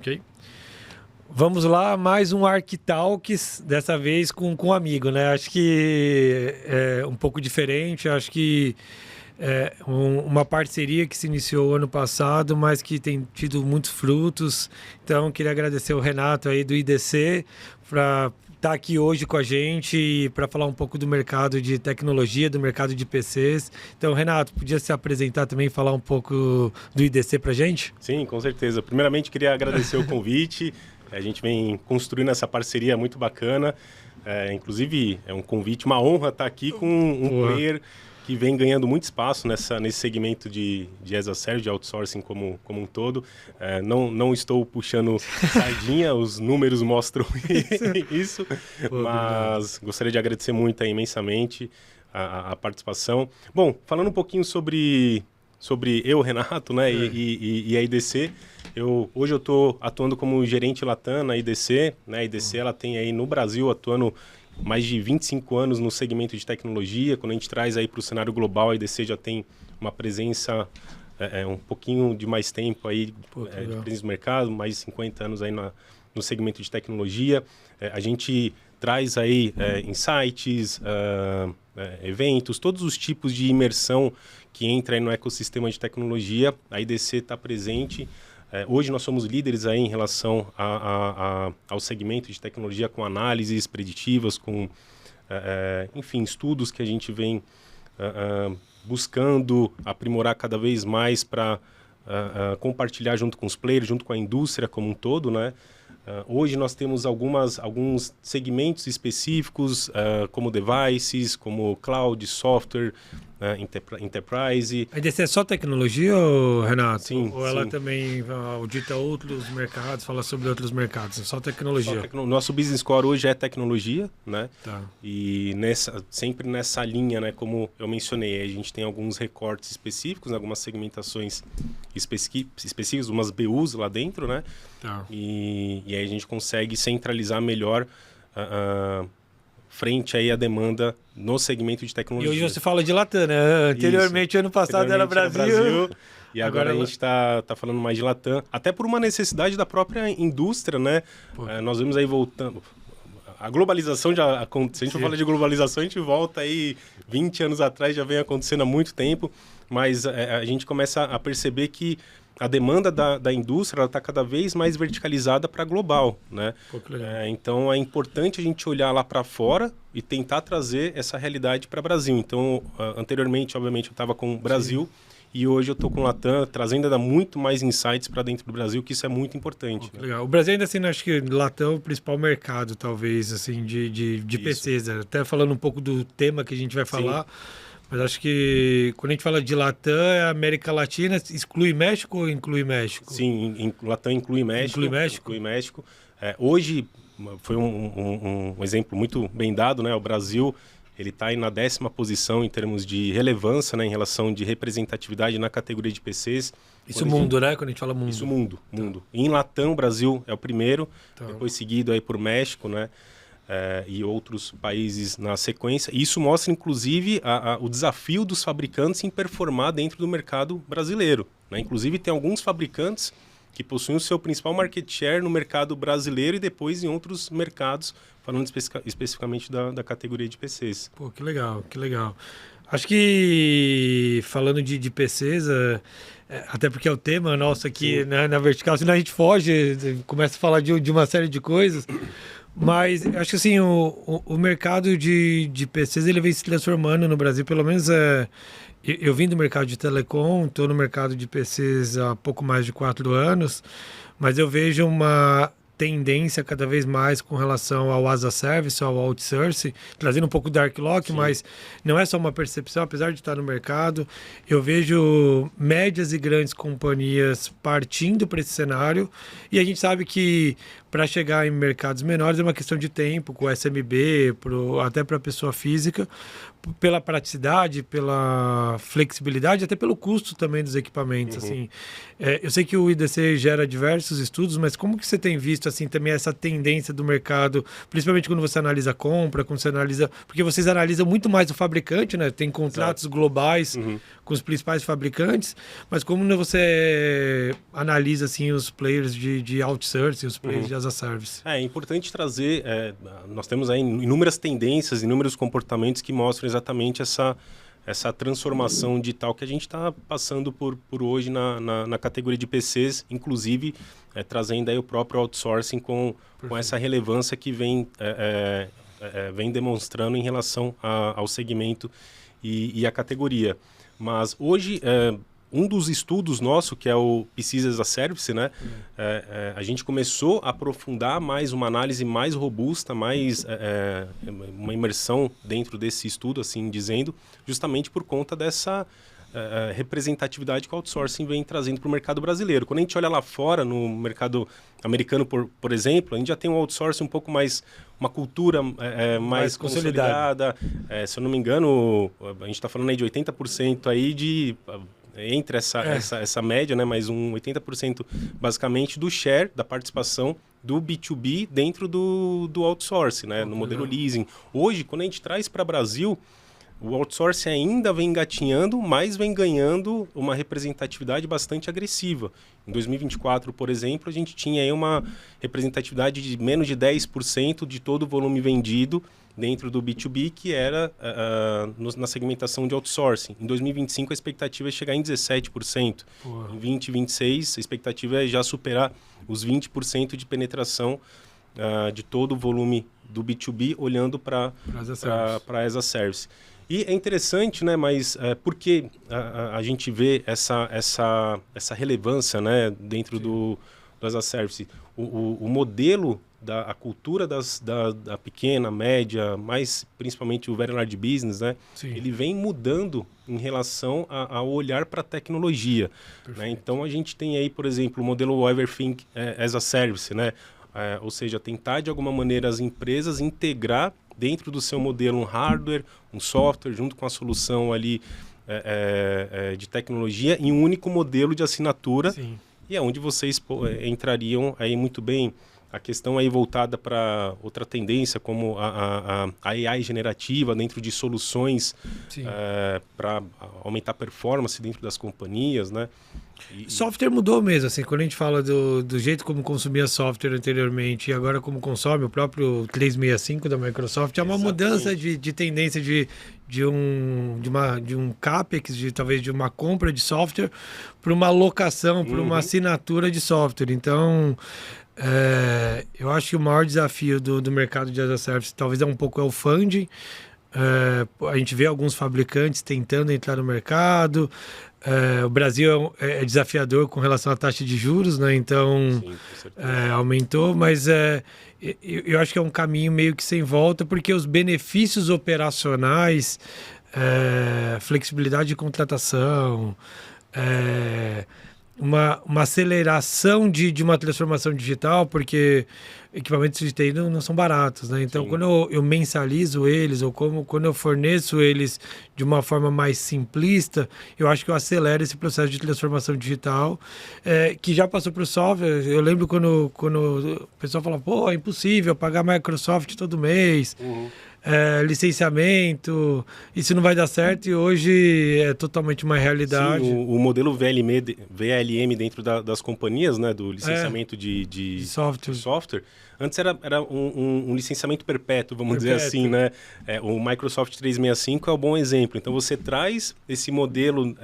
Ok. Vamos lá, mais um ArcTalks, dessa vez com um amigo, né? Acho que é um pouco diferente, acho que é uma parceria que se iniciou ano passado, mas que tem tido muitos frutos. Então, queria agradecer o Renato aí do IDC para estar aqui hoje com a gente para falar um pouco do mercado de tecnologia, do mercado de PCs. Então, Renato, podia se apresentar também e falar um pouco do IDC para a gente? Sim, com certeza. Primeiramente, queria agradecer o convite. A gente vem construindo essa parceria muito bacana. Inclusive, é um convite, uma honra estar aqui com um player que vem ganhando muito espaço nesse segmento de as a service, de outsourcing como um todo. Não estou puxando sardinha, os números mostram isso, mas gostaria de agradecer muito imensamente a participação. Bom, falando um pouquinho sobre eu, Renato, né, e a IDC, hoje eu estou atuando como gerente Latam na IDC, né? A IDC ela tem aí no Brasil atuando mais de 25 anos no segmento de tecnologia. Quando a gente traz aí para o cenário global, a IDC já tem uma presença um pouquinho de mais tempo aí, de presença no mercado, mais de 50 anos aí no segmento de tecnologia. A gente traz aí insights, eventos, todos os tipos de imersão que entra aí no ecossistema de tecnologia. A IDC está presente. Hoje nós somos líderes aí em relação ao segmento de tecnologia, com análises preditivas, com enfim, estudos que a gente vem buscando aprimorar cada vez mais para compartilhar junto com os players, junto com a indústria como um todo, né? Hoje nós temos alguns segmentos específicos, como devices, como cloud, software, enterprise. A IDC é só tecnologia, Renato? Sim. Ou ela também audita outros mercados, fala sobre outros mercados? É só tecnologia? Nosso business core hoje é tecnologia, né? Tá. E sempre nessa linha, né? Como eu mencionei, a gente tem alguns recortes específicos, algumas segmentações específicas, umas BUs lá dentro, né? Tá. E aí a gente consegue centralizar melhor frente aí à demanda no segmento de tecnologia. E hoje você fala de Latam, né? Anteriormente, ano passado era Brasil. E agora a gente está falando mais de Latam, até por uma necessidade da própria indústria, né? Nós vemos aí voltando... A globalização já aconteceu. Se a gente fala de globalização, a gente volta aí 20 anos atrás, já vem acontecendo há muito tempo, mas a gente começa a perceber que a demanda da indústria está cada vez mais verticalizada para global, né? Então é importante a gente olhar lá para fora e tentar trazer essa realidade para o Brasil. Então, anteriormente, obviamente, eu estava com o Brasil. Sim. E hoje eu estou com o Latam, trazendo ainda muito mais insights para dentro do Brasil, que isso é muito importante. Né? Legal. O Brasil ainda assim, acho que Latam é o principal mercado, talvez, assim, de PCs. Até falando um pouco do tema que a gente vai falar. Sim. Mas acho que quando a gente fala de Latam, a América Latina exclui México ou inclui México? Sim, Latam inclui México. Inclui México? Inclui México. Hoje, foi um exemplo muito bem dado, né? O Brasil, ele está aí na 10ª posição em termos de relevância, né? Em relação de representatividade na categoria de PCs. Isso mundo, né? Quando a gente fala mundo. Isso mundo. Em Latam, o Brasil é o primeiro, depois seguido aí por México, né? E outros países na sequência. Isso mostra, inclusive, o desafio dos fabricantes em performar dentro do mercado brasileiro, né? Inclusive, tem alguns fabricantes que possuem o seu principal market share no mercado brasileiro e depois em outros mercados, falando especificamente da categoria de PCs. Pô, que legal, que legal. Acho que, falando de PCs, até porque é o tema nosso aqui, né, na vertical, senão a gente foge, começa a falar de uma série de coisas. Mas acho que assim, o mercado de PCs ele vem se transformando no Brasil, pelo menos eu vim do mercado de telecom, estou no mercado de PCs há pouco mais de 4 anos, mas eu vejo uma tendência cada vez mais com relação ao as a service, ao outsourcing, trazendo um pouco do ArcLock, mas não é só uma percepção, apesar de estar no mercado, eu vejo médias e grandes companhias partindo para esse cenário, e a gente sabe que para chegar em mercados menores é uma questão de tempo, com o SMB, até para a pessoa física, pela praticidade, pela flexibilidade, até pelo custo também dos equipamentos. Assim. Eu sei que o IDC gera diversos estudos, mas como que você tem visto assim, também essa tendência do mercado, principalmente quando você analisa a compra, quando você analisa... Porque vocês analisam muito mais o fabricante, né? Tem contratos globais com os principais fabricantes, mas como você analisa assim, os players de outsourcing, os players de as a service? É importante trazer, nós temos aí inúmeras tendências, inúmeros comportamentos que mostram exatamente essa transformação digital que a gente está passando por hoje na categoria de PCs, inclusive trazendo aí o próprio outsourcing com essa relevância que vem demonstrando em relação ao segmento e à categoria. Mas hoje, um dos estudos nosso, que é o PCs as a Service, né? A gente começou a aprofundar mais uma análise mais robusta, mais uma imersão dentro desse estudo, assim dizendo, justamente por conta dessa representatividade que o outsourcing vem trazendo para o mercado brasileiro. Quando a gente olha lá fora, no mercado americano, por exemplo, a gente já tem um outsourcing um pouco mais, uma cultura mais consolidada. Se eu não me engano, a gente está falando aí de 80% aí entre essa média, né, mais um 80% basicamente do share, da participação do B2B dentro do outsourcing, né, no modelo leasing. Hoje, quando a gente traz para o Brasil, o outsourcing ainda vem engatinhando, mas vem ganhando uma representatividade bastante agressiva. Em 2024, por exemplo, a gente tinha aí uma representatividade de menos de 10% de todo o volume vendido dentro do B2B, que era na segmentação de outsourcing. Em 2025, a expectativa é chegar em 17%. Porra. Em 2026, a expectativa é já superar os 20% de penetração de todo o volume do B2B, olhando para as a Service. E é interessante, né, mas por que a gente vê essa relevância, né, dentro do as a Service? O modelo, a cultura da pequena, média, mas principalmente o very large business, né, ele vem mudando em relação ao olhar para a tecnologia. Né? Então, a gente tem aí, por exemplo, o modelo Everything as a Service, né? Ou seja, tentar de alguma maneira as empresas integrar dentro do seu modelo um hardware, um software, junto com a solução ali de tecnologia, em um único modelo de assinatura. Sim. E é onde vocês entrariam aí muito bem. A questão aí voltada para outra tendência, como a AI generativa dentro de soluções para aumentar a performance dentro das companhias, né? Software mudou mesmo, assim, quando a gente fala do jeito como consumia software anteriormente e agora como consome, o próprio 365 da Microsoft, é uma mudança de tendência de um CAPEX, talvez de uma compra de software para uma locação, para uma assinatura de software. Então, eu acho que o maior desafio do mercado de as a Service talvez é um pouco o funding. A gente vê alguns fabricantes tentando entrar no mercado. O Brasil é desafiador com relação à taxa de juros, né? Então aumentou, mas eu acho que é um caminho meio que sem volta, porque os benefícios operacionais, flexibilidade de contratação, uma aceleração de uma transformação digital, porque equipamentos de TI não são baratos, né? Então, quando eu mensalizo eles, ou quando eu forneço eles de uma forma mais simplista, eu acho que eu acelero esse processo de transformação digital, que já passou para o software. Eu lembro quando o pessoal falava, pô, é impossível pagar Microsoft todo mês, licenciamento, isso não vai dar certo, e hoje é totalmente uma realidade. Sim, o modelo VLM dentro das companhias, né, do licenciamento de software, antes era um licenciamento perpétuo, vamos dizer assim, né? O Microsoft 365 é um bom exemplo. Então, você traz esse modelo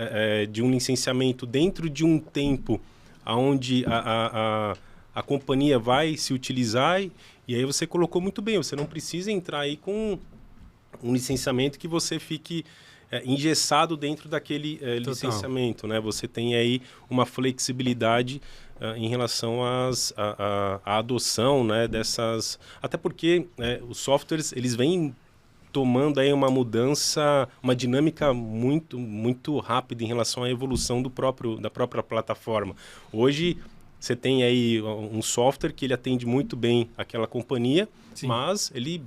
de um licenciamento dentro de um tempo onde a companhia vai se utilizar. E aí você colocou muito bem, você não precisa entrar aí com um licenciamento que você fique engessado dentro daquele licenciamento, né? Você tem aí uma flexibilidade em relação à adoção, né, dessas... Até porque os softwares, eles vêm tomando aí uma mudança, uma dinâmica muito, muito rápida em relação à evolução da própria plataforma. Hoje, você tem aí um software que ele atende muito bem aquela companhia, Sim. mas ele...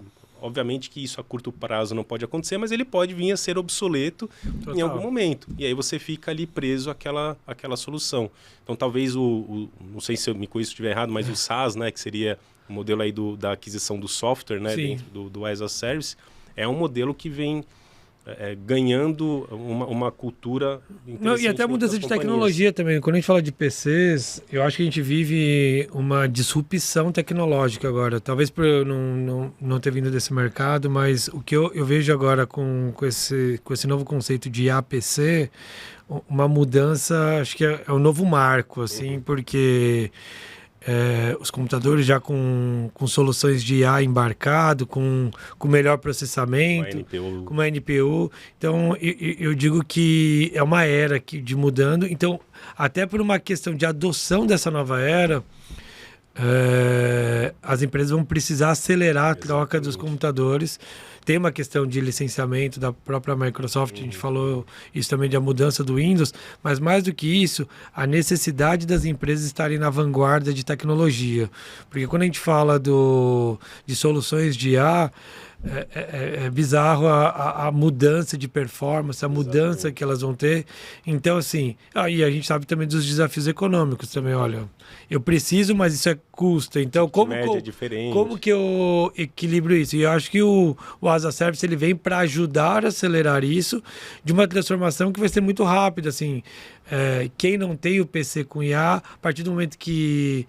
Obviamente que isso a curto prazo não pode acontecer, mas ele pode vir a ser obsoleto em algum momento. E aí você fica ali preso àquela solução. Então talvez não sei se eu me conheço se estiver errado, mas o SaaS, né, que seria o modelo aí da aquisição do software, né, dentro do as a Service, é um modelo que vem ganhando uma cultura interessante. E até a mudança de tecnologia também. Quando a gente fala de PCs, eu acho que a gente vive uma disrupção tecnológica agora. Talvez por eu não ter vindo desse mercado, mas o que eu vejo agora com esse novo conceito de APC, uma mudança, acho que é um novo marco, assim, porque... os computadores já com soluções de IA embarcado, com melhor processamento, com uma NPU. Então, eu digo que é uma era de mudando. Então, até por uma questão de adoção dessa nova era, as empresas vão precisar acelerar a troca dos computadores. Tem uma questão de licenciamento da própria Microsoft, a gente falou isso também da mudança do Windows, mas mais do que isso, a necessidade das empresas estarem na vanguarda de tecnologia. Porque quando a gente fala de soluções de IA, é bizarro a mudança de performance, a mudança que elas vão ter. Então, assim, e a gente sabe também dos desafios econômicos também, olha, eu preciso, mas isso custa. Então, como que eu equilibro isso? E eu acho que o as a Service ele vem para ajudar a acelerar isso de uma transformação que vai ser muito rápida, assim. Quem não tem o PC com IA, a partir do momento que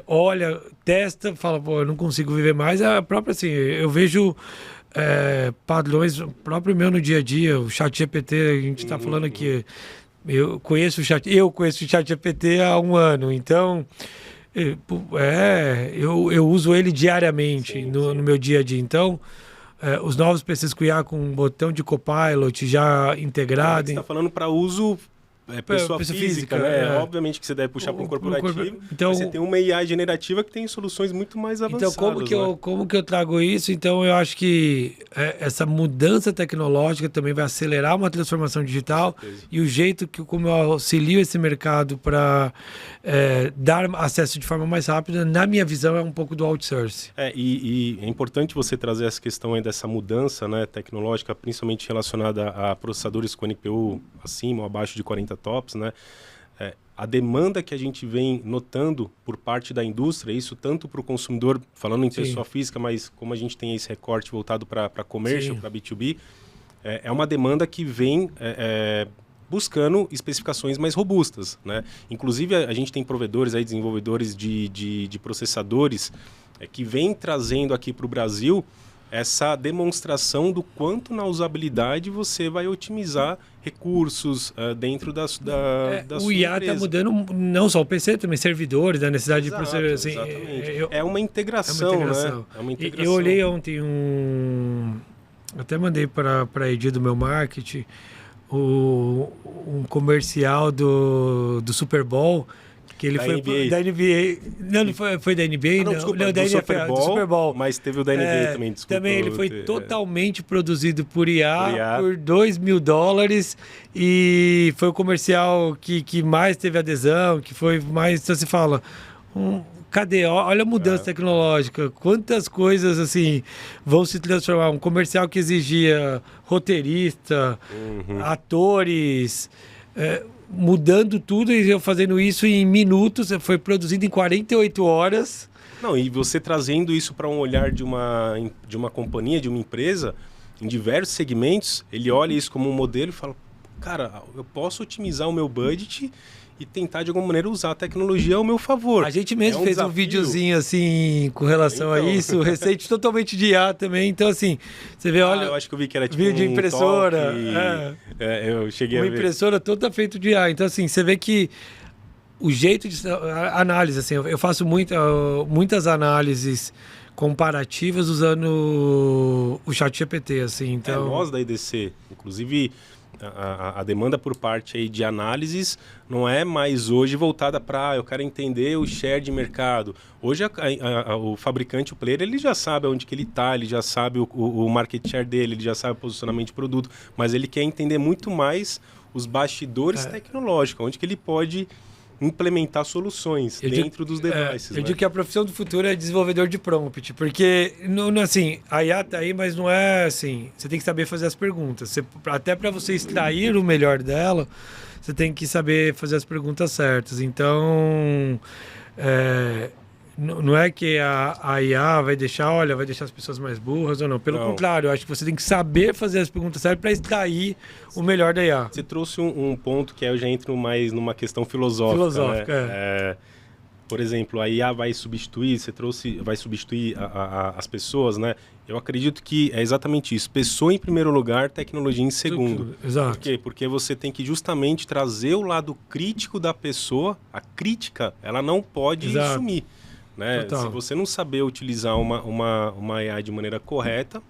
olha, testa, fala, pô, eu não consigo viver mais. A própria, assim, eu vejo padrões, próprio meu no dia a dia, o ChatGPT, a gente está falando aqui, eu conheço o ChatGPT há 1 ano, então eu uso ele diariamente no meu dia a dia. Então, os novos PCs com IA com um botão de Copilot já integrado. Você está falando para uso... pessoa física, né? Obviamente que você deve puxar para um corporativo. Então, você tem uma IA generativa que tem soluções muito mais avançadas. Então, como que eu trago isso? Então, eu acho que essa mudança tecnológica também vai acelerar uma transformação digital e o jeito como eu auxilio esse mercado para dar acesso de forma mais rápida, na minha visão, é um pouco do outsourcing. E é importante você trazer essa questão aí dessa mudança, né, tecnológica, principalmente relacionada a processadores com NPU acima ou abaixo de 40 TOPS, né? A demanda que a gente vem notando por parte da indústria, isso tanto para o consumidor, falando em pessoa física, mas como a gente tem esse recorte voltado para commercial, para B2B, é uma demanda que vem buscando especificações mais robustas, né? Inclusive, a gente tem provedores, aí, desenvolvedores de processadores que vem trazendo aqui para o Brasil essa demonstração do quanto na usabilidade você vai otimizar recursos dentro da sua o IA está mudando não só o PC, também servidores, a necessidade de processador. Assim, é uma integração, né? É uma integração. Eu olhei ontem até mandei para a Edi do meu marketing um comercial do Super Bowl, que ele foi NBA. Da NBA. Não foi da NBA, desculpa, da NFL, do Super Bowl. Mas teve o da NBA também, desculpa. Também ele foi totalmente produzido por IA, por $2.000, e foi o comercial que mais teve adesão, que foi mais, então você fala, cadê? Olha a mudança tecnológica, quantas coisas assim vão se transformar. Um comercial que exigia roteirista, atores, mudando tudo e eu fazendo isso em minutos, foi produzido em 48 horas. Não, e você trazendo isso para um olhar de uma companhia, de uma empresa, em diversos segmentos, ele olha isso como um modelo e fala, cara, eu posso otimizar o meu budget e tentar de alguma maneira usar a tecnologia ao meu favor. A gente mesmo fez um videozinho assim com relação a isso, recente totalmente de IA também. Então assim, você vê, olha, eu acho que eu vi que era tipo vídeo de impressora, eu cheguei a ver. Uma impressora toda feita de IA. Então assim, você vê que o jeito de análise, assim, eu faço muitas análises comparativas usando o ChatGPT, assim. Então, nós da EDC, inclusive a demanda por parte aí de análises não é mais hoje voltada para eu quero entender o share de mercado. Hoje o fabricante, o player, ele já sabe onde que ele está, ele já sabe o market share dele, ele já sabe o posicionamento de produto, mas ele quer entender muito mais os bastidores tecnológicos, onde que ele pode implementar soluções dentro dos devices. Eu digo que a profissão do futuro é desenvolvedor de prompt, porque, assim, a IA tá aí, mas não é assim, você tem que saber fazer as perguntas. Até para você extrair o melhor dela, você tem que saber fazer as perguntas certas. Então, não é que a IA vai deixar as pessoas mais burras ou não. Pelo contrário, eu acho que você tem que saber fazer as perguntas certas para extrair o melhor da IA. Você trouxe um ponto que eu já entro mais numa questão filosófica. Né? Por exemplo, a IA vai substituir, vai substituir as pessoas, né? Eu acredito que é exatamente isso. Pessoa em primeiro lugar, tecnologia em segundo. Exato. Por quê? Porque você tem que justamente trazer o lado crítico da pessoa. A crítica, ela não pode sumir. Né? Se você não saber utilizar uma AI de maneira correta,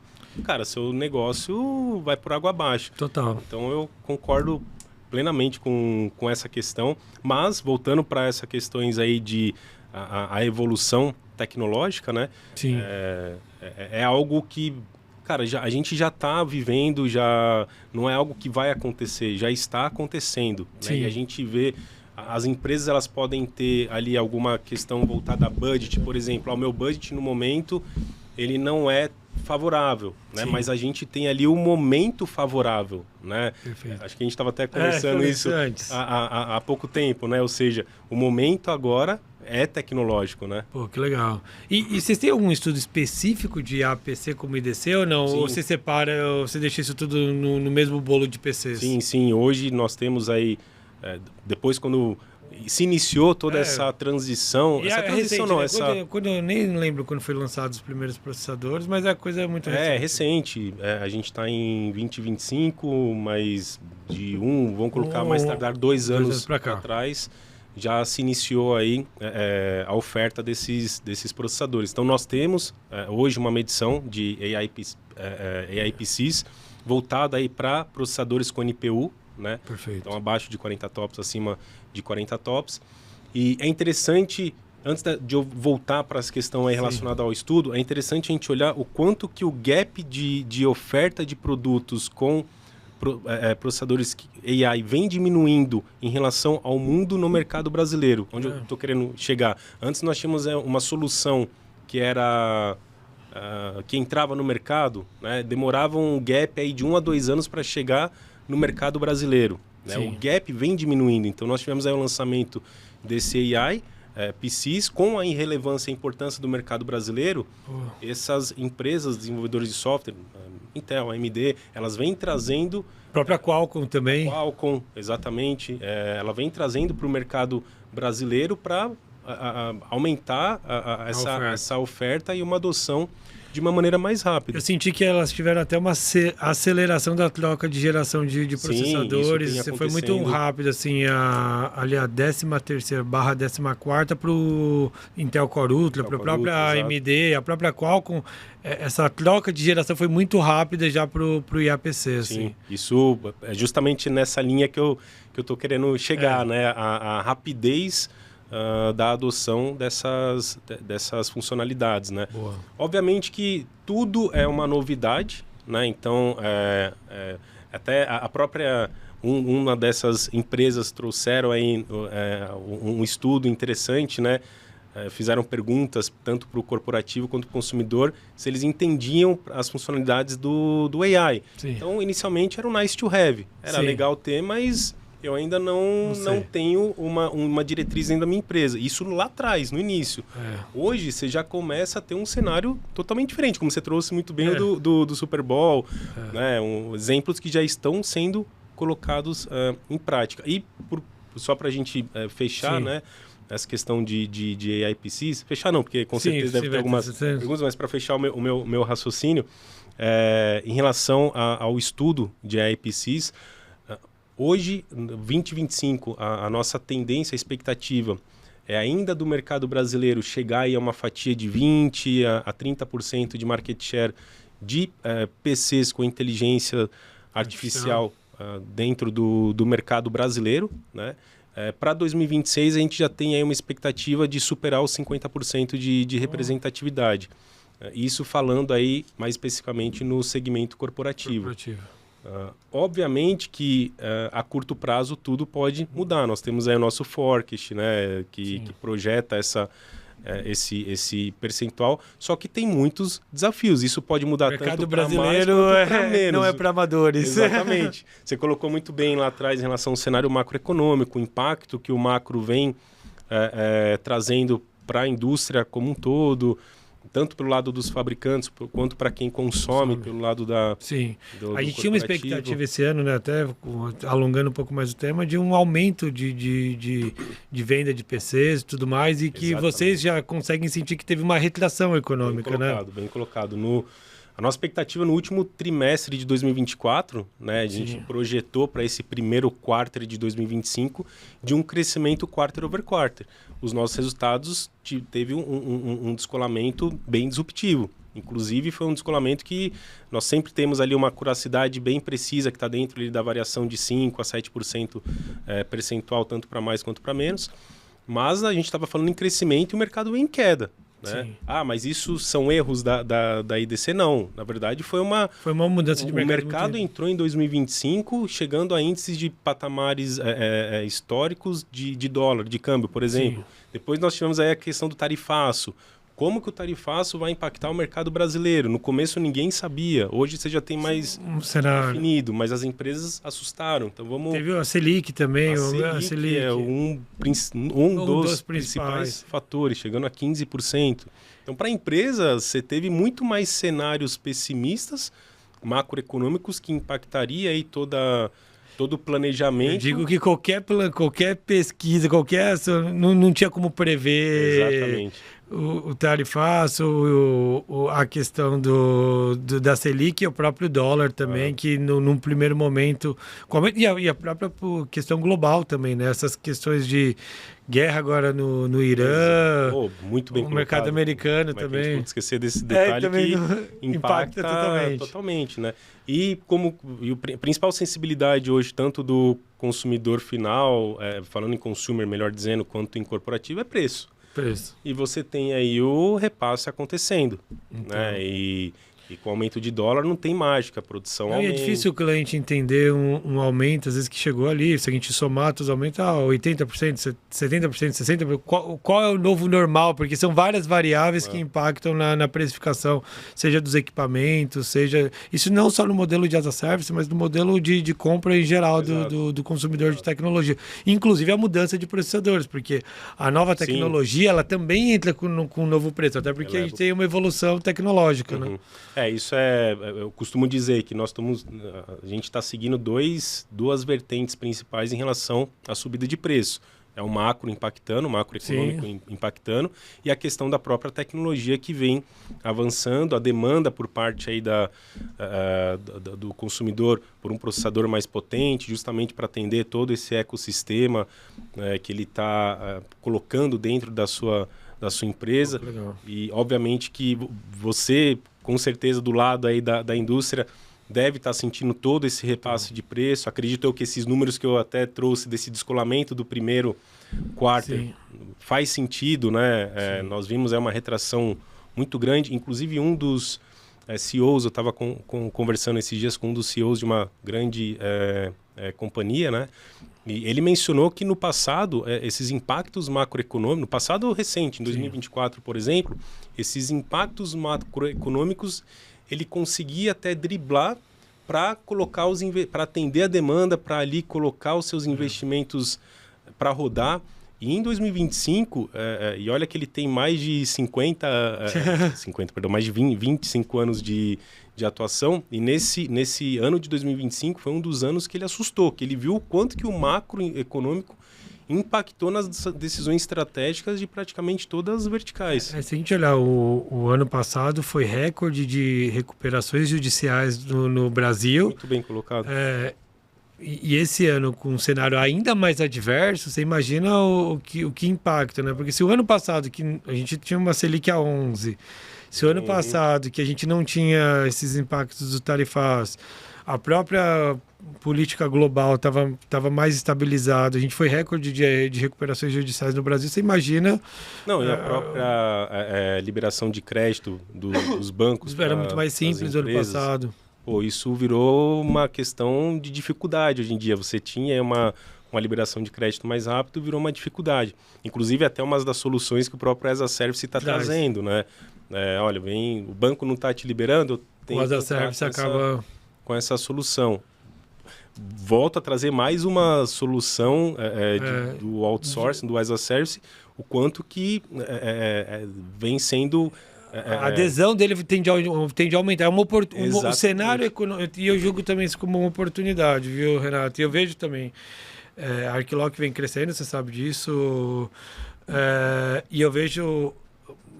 cara, seu negócio vai por água abaixo. Total. Então eu concordo plenamente com essa questão, mas voltando para essas questões aí de a evolução tecnológica, né? Sim. É algo que, cara, a gente já está vivendo, já não é algo que vai acontecer, já está acontecendo. Né? E a gente vê as empresas, elas podem ter ali alguma questão voltada a budget, por exemplo. O meu budget no momento, ele não é favorável, né? Mas a gente tem ali o momento favorável, né? Perfeito. Acho que a gente estava até conversando isso há pouco tempo, né? Ou seja, o momento agora é tecnológico, né? Pô, que legal. E vocês têm algum estudo específico de APC como IDC ou não? Sim. Ou você separa, ou você deixa isso tudo no mesmo bolo de PCs? Sim. Hoje nós temos aí, depois quando se iniciou toda essa transição... Essa transição recente, não, né? Quando eu nem lembro quando foi lançado os primeiros processadores, mas é coisa muito recente. É recente. A gente está em 2025, mas vamos colocar mais tardar 2 anos para trás, já se iniciou aí a oferta desses processadores. Então nós temos hoje uma medição de AI PCs voltada aí para processadores com NPU, né? Perfeito. Então abaixo de 40 TOPS, acima de 40 TOPS. E é interessante, antes de eu voltar para essa questão aí relacionada ao estudo, é interessante a gente olhar o quanto que o gap de oferta de produtos com processadores AI vem diminuindo em relação ao mundo no mercado brasileiro, onde eu estou querendo chegar. Antes nós tínhamos uma solução que era... que entrava no mercado, né? Demorava um gap aí de 1 a 2 anos para chegar no mercado brasileiro. Né? O gap vem diminuindo. Então, nós tivemos aí o lançamento desse AI, PCs, com a irrelevância e importância do mercado brasileiro. Essas empresas, desenvolvedores de software, Intel, AMD, elas vêm trazendo... A própria Qualcomm também. Qualcomm, exatamente. Ela vem trazendo para o mercado brasileiro para aumentar essa oferta e uma adoção de uma maneira mais rápida. Eu senti que elas tiveram até uma aceleração da troca de geração de processadores. Você foi muito rápido, assim, ali a 13ª/14ª para o Intel Core Ultra, para a própria AMD, a própria Qualcomm. Essa troca de geração foi muito rápida já para o IAPC. Assim. Sim, isso é justamente nessa linha que eu estou querendo chegar, né? A rapidez da adoção dessas funcionalidades, né? Boa. Obviamente que tudo é uma novidade, né? Então, até a própria... uma dessas empresas trouxeram aí um estudo interessante, né? Fizeram perguntas tanto para o corporativo quanto para o consumidor se eles entendiam as funcionalidades do AI. Sim. Então, inicialmente era um nice to have. Era legal ter, mas... eu ainda não tenho uma diretriz dentro da minha empresa. Isso lá atrás, no início. Hoje, você já começa a ter um cenário totalmente diferente, como você trouxe muito bem do Super Bowl, né? Exemplos que já estão sendo colocados em prática. E só para a gente fechar, né? Essa questão de AI PCs, fechar não, porque com certeza deve ter algumas perguntas, mas para fechar o meu raciocínio, em relação ao estudo de AI PCs, hoje, 2025, a nossa tendência, a expectativa é ainda do mercado brasileiro chegar aí a uma fatia de 20% a 30% de market share de PCs com inteligência artificial dentro do mercado brasileiro, né? Para 2026, a gente já tem aí uma expectativa de superar os 50% de representatividade. Isso falando aí mais especificamente no segmento corporativo. Obviamente que a curto prazo tudo pode mudar. Nós temos aí o nosso forecast, né, que projeta esse percentual, só que tem muitos desafios. Isso pode mudar tanto para mais quanto para menos. Não é para amadores. Exatamente. Você colocou muito bem lá atrás em relação ao cenário macroeconômico, o impacto que o macro vem trazendo para a indústria como um todo, tanto pelo lado dos fabricantes quanto para quem consome, pelo lado da... Sim. A gente tinha uma expectativa esse ano, né, até alongando um pouco mais o tema, de um aumento de venda de PCs e tudo mais, e que vocês já conseguem sentir que teve uma retração econômica, Bem colocado. A nossa expectativa no último trimestre de 2024, né, a gente projetou para esse primeiro quarter de 2025 de um crescimento quarter over quarter. Os nossos resultados teve um descolamento bem disruptivo. Inclusive, foi um descolamento que nós sempre temos ali uma curacidade bem precisa, que está dentro ali da variação de 5% a 7% percentual, tanto para mais quanto para menos. Mas a gente estava falando em crescimento e o mercado vem em queda. Né? Mas isso são erros da IDC? Não. Na verdade, foi uma mudança de mercado. O mercado entrou em 2025 chegando a índices de patamares históricos de dólar, de câmbio, por exemplo. Sim. Depois nós tivemos aí a questão do tarifaço. Como que o tarifaço vai impactar o mercado brasileiro? No começo ninguém sabia. Hoje você já tem mais definido, mas as empresas assustaram. Então vamos... Teve a Selic também. A Selic é um dos principais fatores, chegando a 15%. Então, para a empresa, você teve muito mais cenários pessimistas, macroeconômicos, que impactaria aí todo o planejamento. Eu digo que qualquer pesquisa, não tinha como prever... Exatamente. O tarifaço, a questão da Selic e o próprio dólar também, que num primeiro momento... E a própria questão global também, né? Essas questões de guerra agora no Irã, muito bem o mercado americano também. Não pode esquecer desse detalhe que impacta totalmente, né? E a principal sensibilidade hoje, tanto do consumidor final, falando em consumer, melhor dizendo, quanto em corporativo, é preço. E você tem aí o repasse acontecendo, né? E com o aumento de dólar não tem mágica, a produção aumenta. É difícil o cliente entender um aumento, às vezes que chegou ali, se a gente somar, os aumentos, 80%, 70%, 60%, qual é o novo normal? Porque são várias variáveis que impactam na precificação, seja dos equipamentos, seja... Isso não só no modelo de as a service, mas no modelo de compra em geral do consumidor de tecnologia. Inclusive a mudança de processadores, porque a nova tecnologia, ela também entra com um novo preço, até porque a gente tem uma evolução tecnológica, né? Eu costumo dizer que a gente está seguindo duas vertentes principais em relação à subida de preço. É o macroeconômico impactando, e a questão da própria tecnologia que vem avançando, a demanda por parte aí do consumidor por um processador mais potente, justamente para atender todo esse ecossistema que ele está colocando dentro da sua empresa. E obviamente que você, com certeza, do lado aí da indústria, deve estar sentindo todo esse repasse de preço. Acredito eu que esses números que eu até trouxe desse descolamento do primeiro quarto faz sentido, né? Nós vimos uma retração muito grande. Inclusive, um dos CEOs, eu estava conversando esses dias com um dos CEOs de uma grande companhia, né? E ele mencionou que no passado, esses impactos macroeconômicos, no passado recente, em 2024, por exemplo, esses impactos macroeconômicos, ele conseguia até driblar para atender a demanda, para ali colocar os seus investimentos para rodar. E em 2025, e olha que ele tem mais de 25 anos de atuação, e nesse ano de 2025 foi um dos anos que ele assustou, que ele viu o quanto que o macroeconômico impactou nas decisões estratégicas de praticamente todas as verticais. Se a gente olhar o ano passado, foi recorde de recuperações judiciais no Brasil. Muito bem colocado. E esse ano, com um cenário ainda mais adverso, você imagina o que impacta, né? Porque se o ano passado, que a gente tinha uma Selic a 11, se o ano passado, que a gente não tinha esses impactos do tarifaço, a própria política global estava mais estabilizada, a gente foi recorde de recuperações judiciais no Brasil, você imagina... Não, e a própria liberação de crédito dos bancos... Era muito mais simples no ano passado. isso virou uma questão de dificuldade hoje em dia. Você tinha uma liberação de crédito mais rápido, virou uma dificuldade. Inclusive, até uma das soluções que o próprio as a Service está trazendo, né? Olha, o banco não está te liberando, o as a Service acaba com essa solução. Volta a trazer mais uma solução do outsourcing, do as a Service, o quanto que vem sendo... A adesão dele tende a aumentar. O cenário econômico, e eu julgo também isso como uma oportunidade, viu, Renato? E eu vejo também, a Arquiloc vem crescendo, você sabe disso, e eu vejo...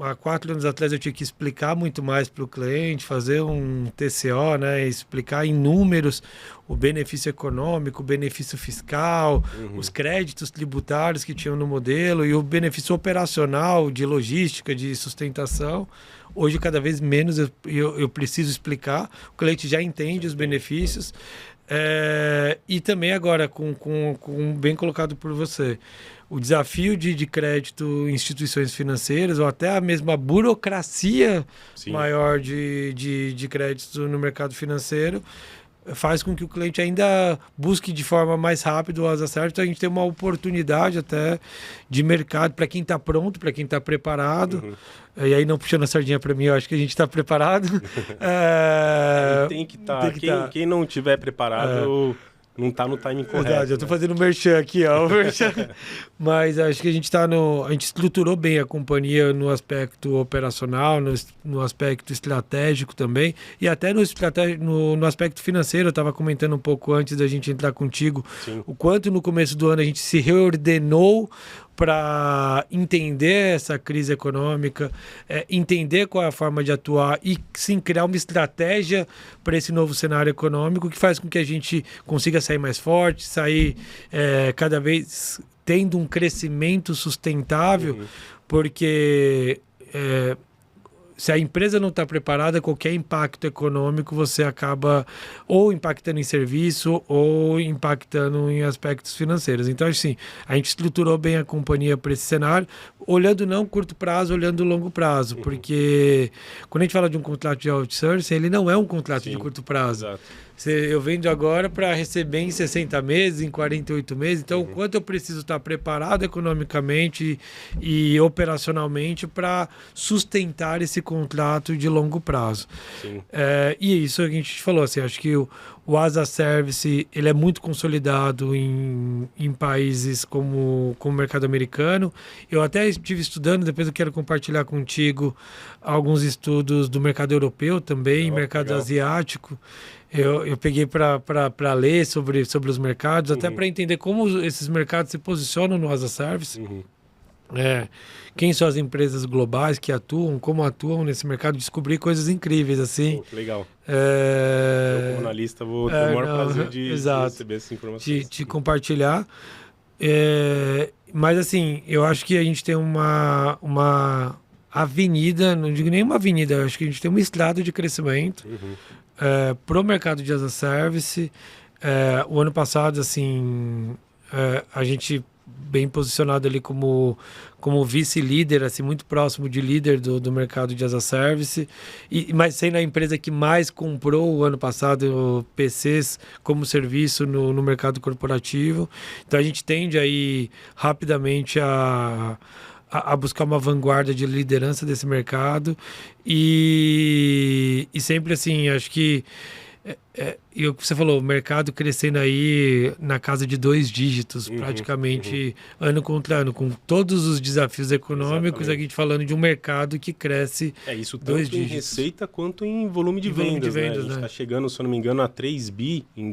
Há 4 anos atrás eu tinha que explicar muito mais para o cliente, fazer um TCO, né? Explicar em números o benefício econômico, o benefício fiscal, os créditos tributários que tinham no modelo e o benefício operacional de logística, de sustentação. Hoje, cada vez menos eu preciso explicar, o cliente já entende os benefícios. E também agora, com bem colocado por você, o desafio de crédito em instituições financeiras ou até a mesma burocracia maior de créditos no mercado financeiro faz com que o cliente ainda busque de forma mais rápida o as a Service. Então a gente tem uma oportunidade até de mercado para quem está pronto, para quem está preparado. E aí, não puxando a sardinha para mim, eu acho que a gente está preparado. Tem que estar. Quem não estiver preparado... Não está no timing correto. Verdade, eu estou fazendo merchan aqui, ó. Mas acho que a gente a gente estruturou bem a companhia no aspecto operacional, no aspecto estratégico também, e até no aspecto financeiro. Eu estava comentando um pouco antes da gente entrar contigo, o quanto no começo do ano a gente se reordenou para entender essa crise econômica, entender qual é a forma de atuar e sim criar uma estratégia para esse novo cenário econômico que faz com que a gente consiga sair mais forte, sair cada vez tendo um crescimento sustentável, porque se a empresa não está preparada, qualquer impacto econômico você acaba ou impactando em serviço ou impactando em aspectos financeiros. Então, assim, a gente estruturou bem a companhia para esse cenário, olhando não curto prazo, olhando longo prazo, porque quando a gente fala de um contrato de outsourcing, ele não é um contrato de curto prazo. Exato. Eu vendo agora para receber em 60 meses, em 48 meses. Então, o quanto eu preciso estar preparado economicamente e operacionalmente para sustentar esse contrato de longo prazo. E isso a gente falou, assim, acho que o as a Service ele é muito consolidado em países como o mercado americano. Eu até estive estudando, depois eu quero compartilhar contigo alguns estudos do mercado europeu também, mercado asiático. Eu peguei para ler sobre os mercados, até para entender como esses mercados se posicionam no as a Service. Quem são as empresas globais que atuam, como atuam nesse mercado, descobrir coisas incríveis, assim. Legal. Eu, como analista, vou ter o maior prazer de receber essa informação. De compartilhar. Mas, assim, eu acho que a gente tem uma avenida, não digo nem uma avenida, eu acho que a gente tem uma estrada de crescimento para o mercado de as a Service. O ano passado, assim, a gente bem posicionado ali como vice-líder, assim, muito próximo de líder do mercado de as a Service, mas sendo a empresa que mais comprou o ano passado PCs como serviço no mercado corporativo. Então a gente tende aí rapidamente a buscar uma vanguarda de liderança desse mercado e sempre assim, acho que e o que você falou, o mercado crescendo aí na casa de 2 dígitos, praticamente ano contra ano, com todos os desafios econômicos, a gente falando de um mercado que cresce isso tanto 2 dígitos. Em receita quanto em volume de vendas, né? A gente está chegando, se eu não me engano, a 2 bi em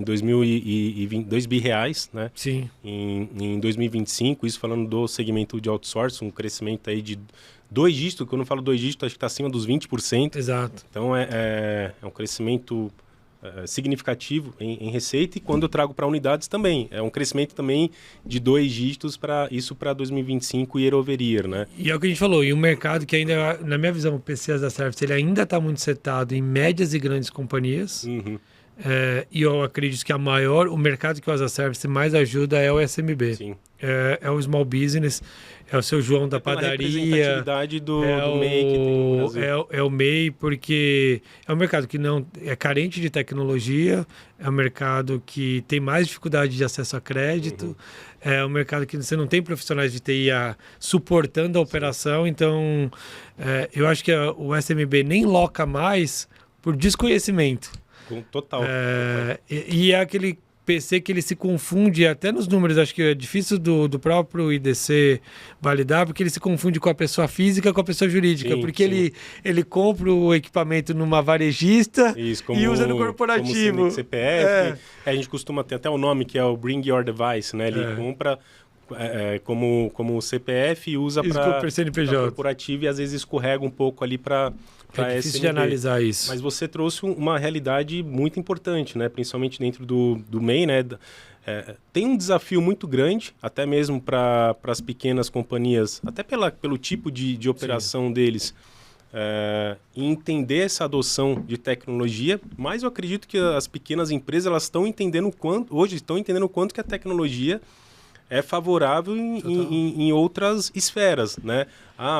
2020, 2 bi reais, né? Sim. Em 2025, isso falando do segmento de outsourcing, um crescimento aí de 2 dígitos, quando eu falo 2 dígitos, acho que está acima dos 20%. Exato. Então, é um crescimento significativo em receita, e quando eu trago para unidades também, é um crescimento também de 2 dígitos para 2025 year over year, né? E é o que a gente falou, e um mercado que ainda, na minha visão, o PC as a Service, ele ainda está muito setado em médias e grandes companhias, e eu acredito que o mercado que o as a Service mais ajuda é o SMB. Sim. É o small business, é o seu João da padaria, representatividade do MEI que tem no Brasil. É o MEI, porque é um mercado que não é carente de tecnologia, é um mercado que tem mais dificuldade de acesso a crédito, é um mercado que você não tem profissionais de TI suportando a operação, então eu acho que o SMB nem loca mais por desconhecimento. Total. E é aquele PC que ele se confunde até nos números, acho que é difícil do próprio IDC validar, porque ele se confunde com a pessoa física com a pessoa jurídica, sim, porque ele compra o equipamento numa varejista e usa no corporativo. Como CPF, a gente costuma ter até o nome que é o Bring Your Device, né? Ele compra como CPF e usa para corporativo e às vezes escorrega um pouco ali para é difícil de analisar isso. Mas você trouxe uma realidade muito importante, né? Principalmente dentro do MEI, né? Tem um desafio muito grande, até mesmo para as pequenas companhias, até pelo tipo de operação deles, entender essa adoção de tecnologia, mas eu acredito que as pequenas empresas elas estão entendendo o quanto que a tecnologia é favorável em outras esferas, né?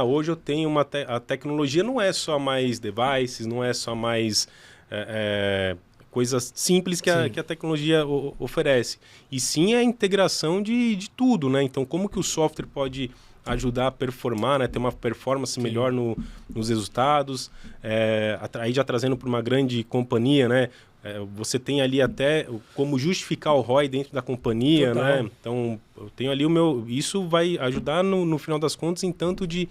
Hoje eu tenho a tecnologia não é só mais devices, não é só mais coisas simples que a tecnologia oferece. E sim a integração de tudo, né? Então, como que o software pode ajudar a performar, né? Ter uma performance melhor nos resultados, aí já trazendo para uma grande companhia, né? Você tem ali até como justificar o ROI dentro da companhia, né? Então, eu tenho ali isso vai ajudar no final das contas em tanto de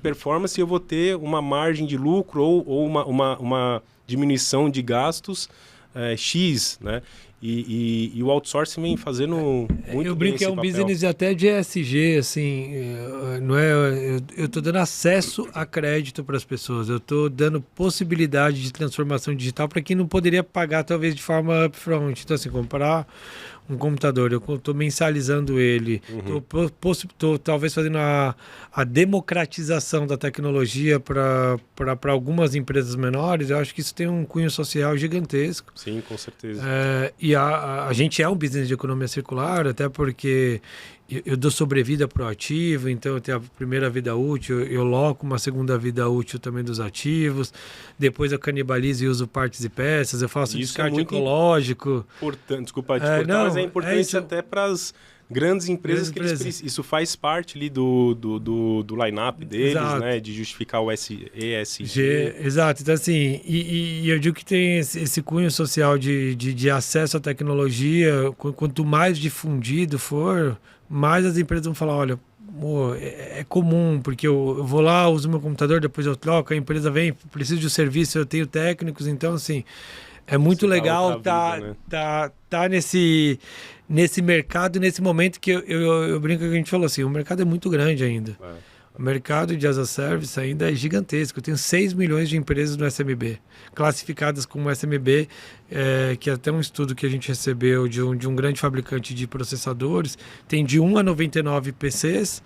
performance, eu vou ter uma margem de lucro ou uma diminuição de gastos X, né? E o outsourcing vem fazendo muito eu brinco que é um business até de ESG, assim, não é? Eu estou dando acesso a crédito para as pessoas, eu estou dando possibilidade de transformação digital para quem não poderia pagar talvez de forma upfront. Então, assim, comprar um computador, eu estou mensalizando ele, estou talvez fazendo a democratização da tecnologia para algumas empresas menores. Eu acho que isso tem um cunho social gigantesco. Sim, com certeza. E a gente é um business de economia circular, até porque eu dou sobrevida para o ativo, então eu tenho a primeira vida útil, eu loco uma segunda vida útil também dos ativos, depois eu canibalizo e uso partes e peças, eu faço descarte ecológico. Desculpa te cortar, mas é importante até para as grandes empresas isso faz parte ali do line-up deles, né? De justificar o ESG. Exato, então assim, e eu digo que tem esse cunho social de acesso à tecnologia, quanto mais difundido for, mais as empresas vão falar, olha, é comum, porque eu vou lá, uso meu computador, depois eu troco, a empresa vem, preciso de um serviço, eu tenho técnicos, então assim, é muito legal tá nesse mercado, nesse momento que eu brinco que a gente falou assim, o mercado é muito grande ainda. O mercado de as a Service ainda é gigantesco. Eu tenho 6 milhões de empresas no SMB, classificadas como SMB, que é até um estudo que a gente recebeu de um grande fabricante de processadores. Tem de 1 a 99 PCs,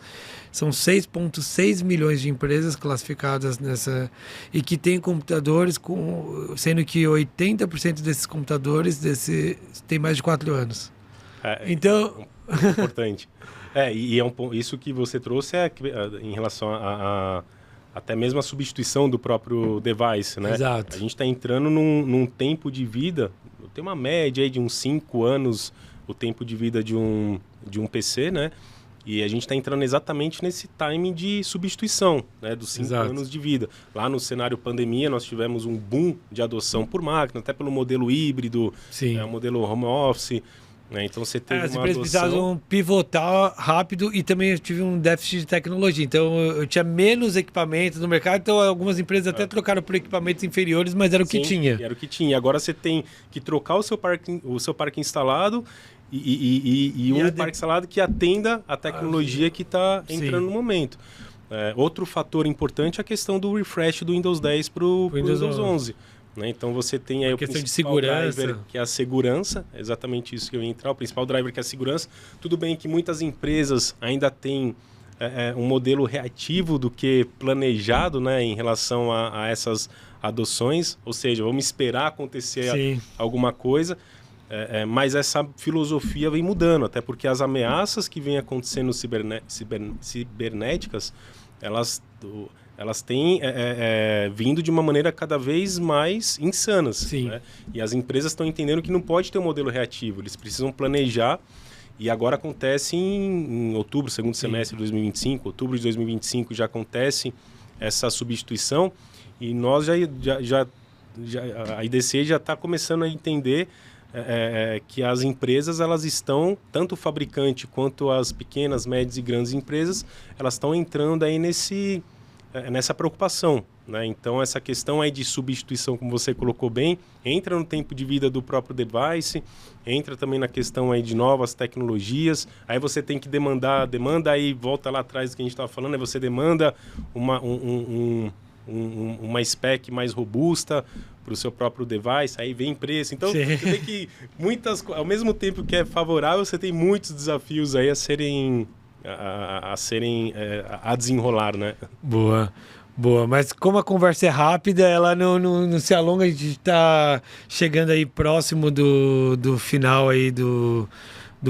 são 6,6 milhões de empresas classificadas nessa, e que tem computadores, sendo que 80% desses computadores tem mais de 4 anos. Então... É importante. Isso que você trouxe em relação a até mesmo a substituição do próprio device, né? Exato. A gente está entrando num tempo de vida, tem uma média aí de uns 5 anos o tempo de vida de um PC, né? E a gente está entrando exatamente nesse timing de substituição, né? Dos 5 anos de vida. Lá no cenário pandemia, nós tivemos um boom de adoção por máquina, até pelo modelo híbrido, modelo home office. Então você teve as empresas precisavam pivotar rápido e também eu tive um déficit de tecnologia. Então eu tinha menos equipamentos no mercado, então algumas empresas até trocaram por equipamentos inferiores, mas era o que tinha. Era o que tinha. Agora você tem que trocar o seu parque instalado e um parque instalado que atenda a tecnologia que está entrando no momento. Outro fator importante é a questão do refresh do Windows 10 para o Windows 11. Então você tem aí o questão principal de segurança, driver, que é a segurança, exatamente isso que eu ia entrar, o principal driver que é a segurança. Tudo bem que muitas empresas ainda têm um modelo reativo do que planejado, né, em relação a adoções, ou seja, vamos esperar acontecer alguma coisa, mas essa filosofia vem mudando, até porque as ameaças que vêm acontecendo cibernéticas, elas têm vindo de uma maneira cada vez mais insanas. Né? E as empresas estão entendendo que não pode ter um modelo reativo, eles precisam planejar. E agora acontece em outubro, segundo semestre de 2025, outubro de 2025 já acontece essa substituição e nós a IDC já está começando a entender que as empresas, elas estão, tanto o fabricante quanto as pequenas, médias e grandes empresas, elas estão entrando aí nessa preocupação. Né? Então, essa questão aí de substituição, como você colocou bem, entra no tempo de vida do próprio device, entra também na questão aí de novas tecnologias, aí você tem que demanda aí, volta lá atrás do que a gente estava falando, aí você demanda uma spec mais robusta para o seu próprio device, aí vem preço. Então, você tem que ao mesmo tempo que é favorável, você tem muitos desafios aí a desenrolar, né? Boa, mas como a conversa é rápida, ela não se alonga, a gente está chegando aí próximo do final aí do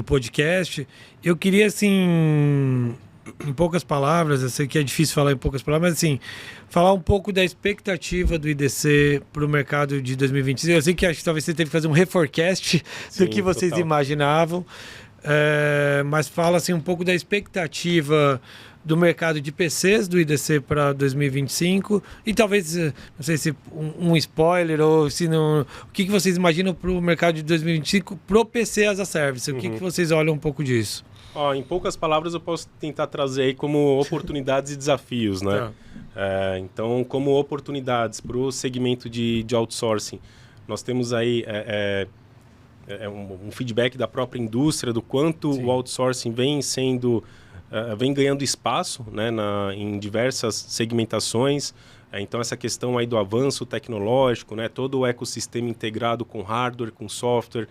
podcast. Eu queria, assim, em poucas palavras, eu sei que é difícil falar em poucas palavras, mas assim, falar um pouco da expectativa do IDC para o mercado de 2025. Eu sei que acho que talvez você teve que fazer um reforecast do que vocês imaginavam, mas fala assim, um pouco da expectativa do mercado de PCs do IDC para 2025 e talvez, não sei se um spoiler ou se não, o que vocês imaginam para o mercado de 2025 pro PC as a Service, o que vocês olham um pouco disso? Em poucas palavras eu posso tentar trazer aí como oportunidades e desafios, né? Então, como oportunidades para o segmento de outsourcing, nós temos aí um feedback da própria indústria do quanto o outsourcing vem ganhando espaço, né, em diversas segmentações. Então, essa questão aí do avanço tecnológico, né, todo o ecossistema integrado com hardware, com software,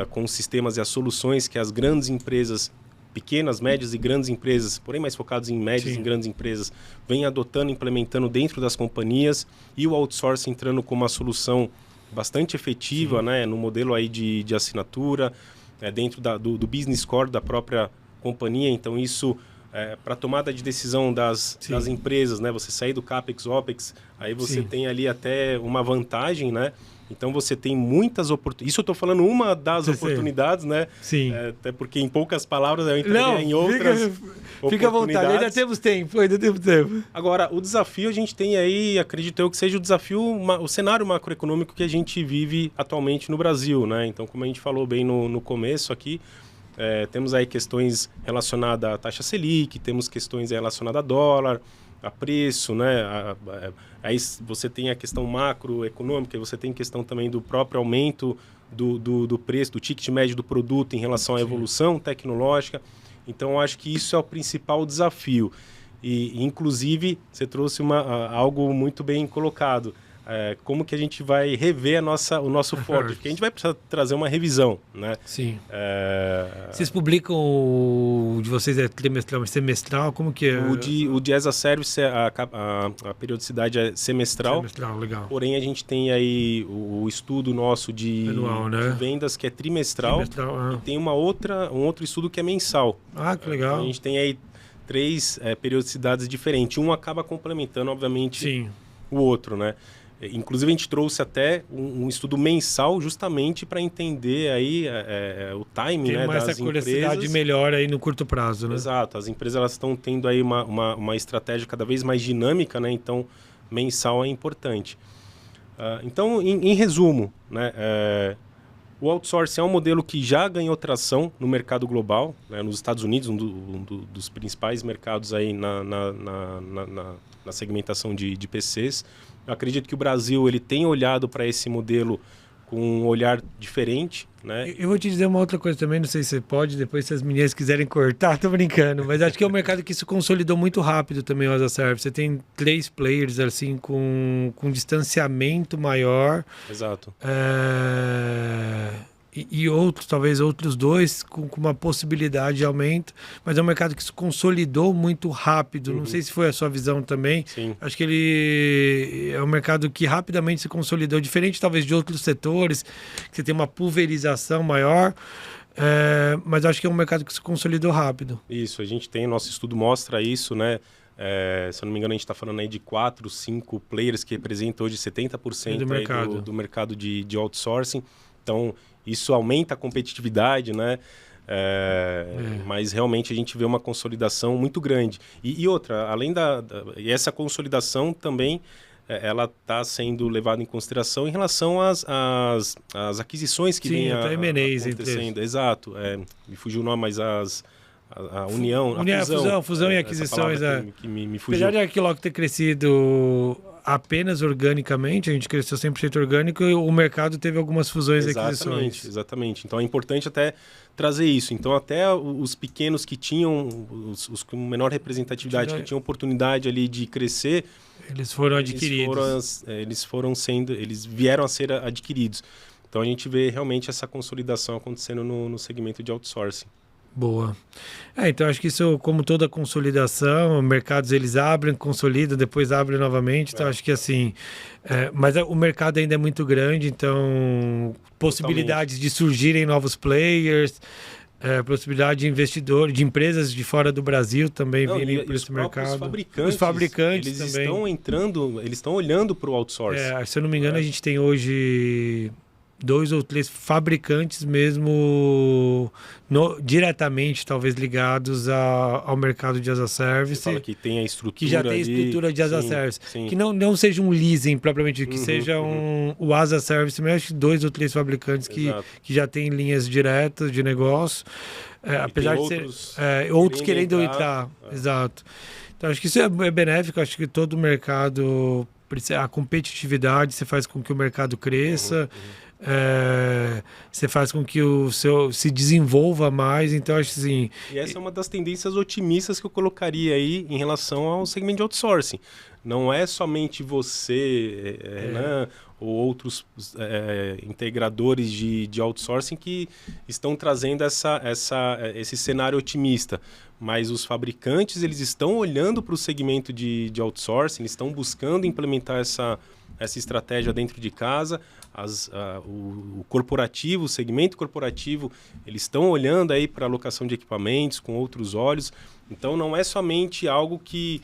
com os sistemas e as soluções que as grandes empresas, pequenas, médias e grandes empresas, porém mais focados em médias e grandes empresas, vêm adotando, implementando dentro das companhias, e o outsourcing entrando como uma solução bastante efetiva, né, no modelo aí de assinatura, dentro do business core da própria companhia. Então, isso para tomada de decisão das empresas, né, você sair do CAPEX, OPEX, aí você tem ali até uma vantagem, né? Então, você tem muitas oportunidades. Isso eu estou falando uma das oportunidades, né? Sim. Até porque, em poucas palavras, eu entraria em outras oportunidades. Fica à vontade, ainda temos tempo. Agora, o desafio a gente tem aí, acredito eu, que seja o desafio, o cenário macroeconômico que a gente vive atualmente no Brasil, né? Então, como a gente falou bem no começo aqui, temos aí questões relacionadas à taxa Selic, temos questões relacionadas a dólar, a preço, né? Aí você tem a questão macroeconômica, você tem questão também do próprio aumento do preço, do ticket médio do produto em relação à evolução tecnológica. Então, eu acho que isso é o principal desafio. E inclusive, você trouxe algo muito bem colocado. Como que a gente vai rever o nosso forecast, porque a gente vai precisar trazer uma revisão, né? Sim. Vocês publicam o de vocês trimestral, semestral? Como que é? O de as a Service, a periodicidade é semestral. Semestral, legal. Porém, a gente tem aí o estudo nosso anual, né? de vendas, que é trimestral. E tem um outro estudo que é mensal. Que legal. Então, a gente tem aí 3 periodicidades diferentes. Um acaba complementando, obviamente, o outro, né? Inclusive, a gente trouxe até um estudo mensal justamente para entender aí o timing, né, das essa curiosidade melhor aí no curto prazo, né? Exato. As empresas elas estão tendo aí uma estratégia cada vez mais dinâmica, né? Então, mensal é importante. Então, em resumo, né, o outsourcing é um modelo que já ganhou tração no mercado global, né, nos Estados Unidos, um dos principais mercados aí na segmentação de PCs. Eu acredito que o Brasil ele tem olhado para esse modelo com um olhar diferente, né? Eu vou te dizer uma outra coisa também, não sei se você pode, depois se as meninas quiserem cortar, tô brincando, mas acho que é um mercado que se consolidou muito rápido também, o as a Service. Você tem 3 players assim com distanciamento maior. Exato. e outros, talvez outros dois, com uma possibilidade de aumento, mas é um mercado que se consolidou muito rápido. Não sei se foi a sua visão também. Sim. Acho que ele é um mercado que rapidamente se consolidou, diferente talvez de outros setores, que você tem uma pulverização maior. Mas acho que é um mercado que se consolidou rápido. Isso, a gente tem, nosso estudo mostra isso, né? Se eu não me engano, a gente está falando aí de 4, 5 players que representam hoje 70% do mercado de outsourcing. Então, isso aumenta a competitividade, né? Mas realmente a gente vê uma consolidação muito grande. E outra, além e essa consolidação também, ela está sendo levada em consideração em relação às aquisições que vêm acontecendo. Exato. Me fugiu o nome, mas a união, a fusão e aquisições. Que me fugiu. Apesar de a Arquiloc ter crescido apenas organicamente, a gente cresceu 100% orgânico, e o mercado teve algumas fusões e aquisições. Exatamente. Então é importante até trazer isso. Então até os pequenos que tinham, os com menor representatividade, que tinham oportunidade ali de crescer, eles foram adquiridos. Eles vieram a ser adquiridos. Então a gente vê realmente essa consolidação acontecendo no segmento de outsourcing. Boa. Então acho que isso, como toda consolidação, mercados eles abrem, consolidam, depois abrem novamente. Então acho que assim, mas o mercado ainda é muito grande, então possibilidades de surgirem novos players, possibilidade de investidores, de empresas de fora do Brasil também virem para esse mercado. Os fabricantes eles também estão entrando, eles estão olhando para o outsourcing. Se eu não me engano, a gente tem hoje 2 ou 3 fabricantes mesmo diretamente, talvez ligados ao mercado de as a service. Você fala que tem a estrutura, que já tem a estrutura de as a service. Que não seja um leasing propriamente, que seja o as a service, mas acho que 2 ou 3 fabricantes que já têm linhas diretas de negócio. Apesar de ser outros querendo entrar. Exato. Então acho que isso é benéfico, acho que todo o mercado, a competitividade, você faz com que o mercado cresça. Você faz com que o seu se desenvolva mais, então acho assim. E essa é uma das tendências otimistas que eu colocaria aí em relação ao segmento de outsourcing. Não é somente você, Renan, ou outros integradores de outsourcing que estão trazendo esse cenário otimista, mas os fabricantes eles estão olhando para o segmento de outsourcing, eles estão buscando implementar essa estratégia dentro de casa. O corporativo, o segmento corporativo, eles estão olhando aí para a alocação de equipamentos com outros olhos. Então não é somente algo que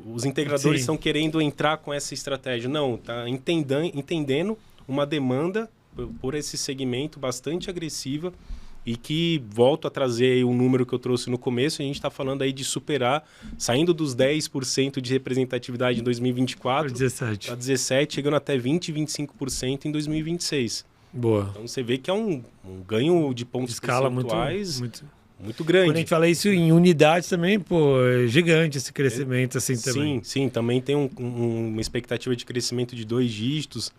os integradores estão querendo entrar com essa estratégia. Não, está entendendo uma demanda por esse segmento bastante agressiva e que, volto a trazer um número que eu trouxe no começo, a gente está falando aí de superar, saindo dos 10% de representatividade em 2024 para 17%, chegando até 20%, 25% em 2026. Boa. Então você vê que é um ganho de pontos escala percentuais muito grande. Quando a gente fala isso em unidades também, é gigante esse crescimento assim também. Sim, também tem uma expectativa de crescimento de 2 dígitos.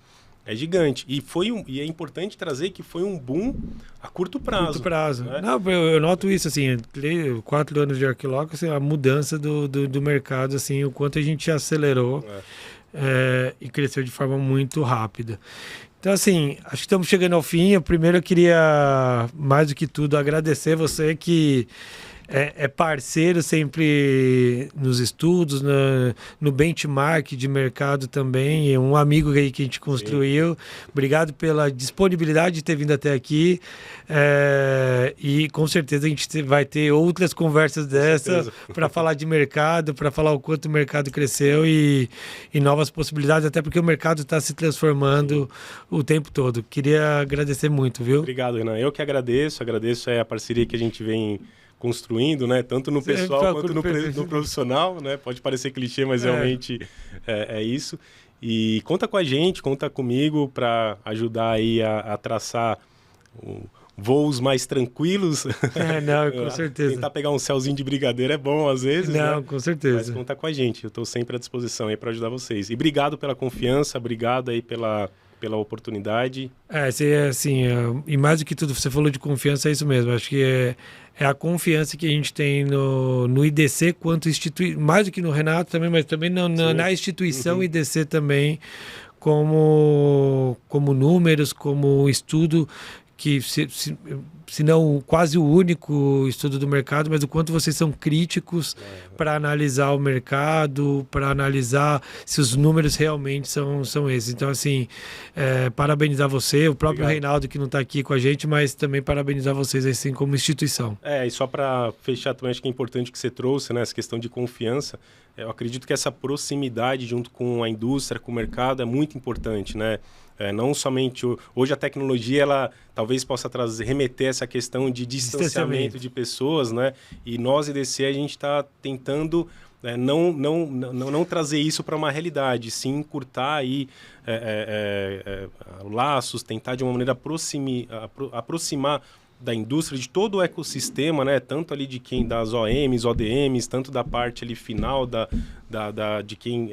É gigante. E é importante trazer que foi um boom a curto prazo. Né? Não, eu noto isso, assim, 4 anos de Arquiloc, assim, a mudança do mercado, assim, o quanto a gente acelerou e cresceu de forma muito rápida. Então, assim, acho que estamos chegando ao fim. Primeiro eu queria, mais do que tudo, agradecer você que é parceiro sempre nos estudos, no benchmark de mercado também, é um amigo aí que a gente construiu. Sim. Obrigado pela disponibilidade de ter vindo até aqui, e com certeza a gente vai ter outras conversas dessa para falar de mercado, para falar o quanto o mercado cresceu e novas possibilidades, até porque o mercado está se transformando o tempo todo. Queria agradecer muito, viu? Obrigado, Renan. Eu que agradeço a parceria que a gente vem construindo, né? Tanto no pessoal quanto no profissional, né? Pode parecer clichê, mas realmente é isso. E conta com a gente, conta comigo para ajudar aí a traçar voos mais tranquilos. Com certeza. Tentar pegar um céuzinho de brigadeiro é bom às vezes, né? Com certeza. Mas conta com a gente, eu estou sempre à disposição aí para ajudar vocês. E obrigado pela confiança, obrigado aí pela oportunidade. E mais do que tudo, você falou de confiança, é isso mesmo. Acho que é a confiança que a gente tem no IDC, quanto mais do que no Renato também, mas também na instituição IDC também, como números, como estudo que se não quase o único estudo do mercado, mas o quanto vocês são críticos para analisar o mercado, para analisar se os números realmente são esses. Então, assim, parabenizar você, o próprio Obrigado. Reinaldo, que não está aqui com a gente, mas também parabenizar vocês, assim, como instituição. E só para fechar também, acho que é importante que você trouxe, né, essa questão de confiança. Eu acredito que essa proximidade junto com a indústria, com o mercado, é muito importante, né? Não somente... Hoje a tecnologia, ela talvez possa remeter essa questão de distanciamento de pessoas, né? E nós, IDC, a gente está tentando não trazer isso para uma realidade, sim encurtar aí laços, tentar de uma maneira aproximar da indústria, de todo o ecossistema, né? Tanto ali de quem das OEMs, ODMs, tanto da parte ali final de quem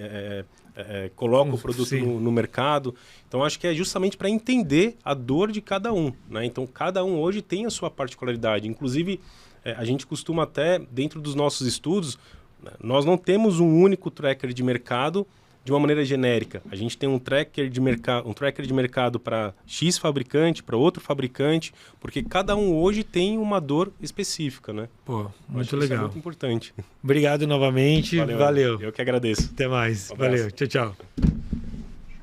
coloca o produto no mercado. Então, acho que é justamente para entender a dor de cada um, né? Então, cada um hoje tem a sua particularidade. Inclusive, a gente costuma até, dentro dos nossos estudos, nós não temos um único tracker de mercado de uma maneira genérica. A gente tem um tracker de mercado para X fabricante, para outro fabricante, porque cada um hoje tem uma dor específica, né? Pô, muito legal. Isso é muito importante. Obrigado novamente. Valeu. Eu que agradeço. Até mais. Um abraço. Valeu. Tchau, tchau.